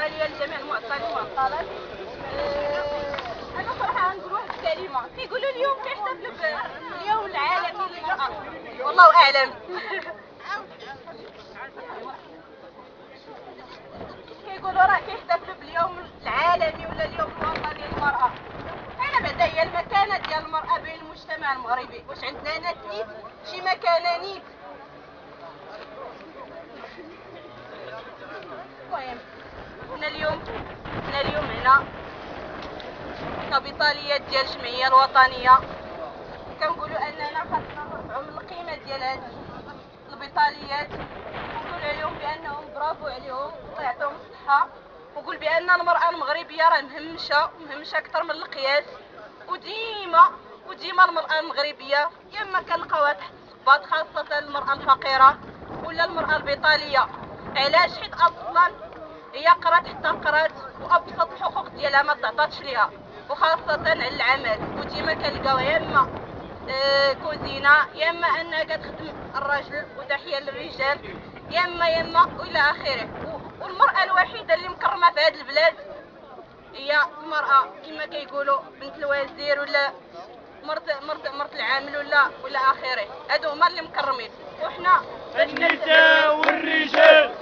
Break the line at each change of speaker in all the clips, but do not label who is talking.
غاليه لجميع المعطلين والمعطلات. انا صراحه غنقول واحد الكلمه، كيقولوا اليوم كيحتفلوا باليوم العالمي للمراه، والله اعلم. كيقولوا راه كيحتفلوا باليوم العالمي ولا اليوم الوطني للمراه. انا بعدا هي المكانه ديال المراه بين المجتمع المغربي، واش عندنا ناس نيت شي مكانه نيت؟ المهم حنا اليوم هنا كابيطاليات ديال الجمعيه الوطنيه كنقولوا اننا خاصنا نرفعوا من القيمه ديال هاد البطاليات، ونقولوا عليهم بانهم برافو عليهم، الله يعطيهم الصحه، ونقول بان المراه المغربيه راه مهمشه اكثر من القياس. وديما المراه المغربيه يا اما كنلقاوها تحت الصباط، خاصه المراه الفقيره ولا المراه البطاليه. علاش؟ حيت اصلا هي قرات حتى قرات وابسط الحقوق ديالها ما تعطاتش ليها، وخاصه على العمل. وديما كنلقاوها يا اما كوزينه، يا اما انها كتخدم الراجل وتحيه للرجال، يا اما والى اخره. والمراه الوحيده اللي مكرمه في هذه البلاد هي المراه، كما كيقولوا بنت الوزير ولا مرت العامل ولا اخره. هادو هما اللي مكرمين، وحنا
النساء والرجال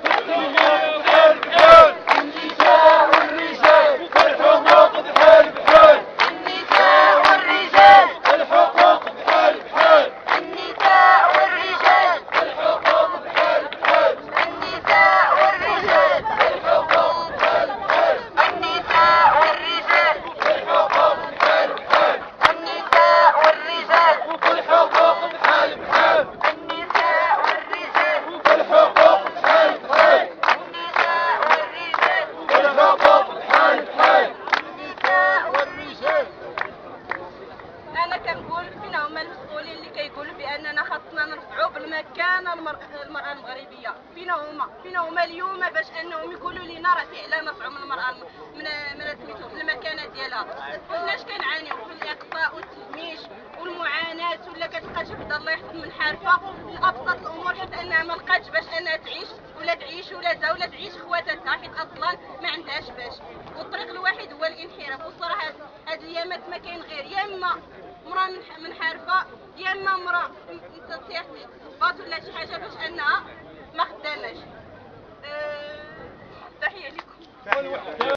باننا خاصنا نرفعوا بالمكانه المراه المغربيه. فينا هما اليوم باش انهم يقولوا لنا راه فعلا نرفعوا من المراه من المكانه ديالها. وحناش كنعانيو في الاقصاء والتهميش والمعاناه، ولا كتلقى شي وحده الله يحفظ من حارفه لابسط الامور حيت انها ما لقاتش باش انها تعيش ولادها ولا تعيش خواتاتها، حيت اصلا ما عندهاش باش. والطريق الوحيد هو الانحراف. والصراحه هاد الايامات ما كاين غير يا اما مراه منحرفه، يا اما مراه تصيح صباط ولا شي حاجه باش انها ما خداماش. تحيه لكم.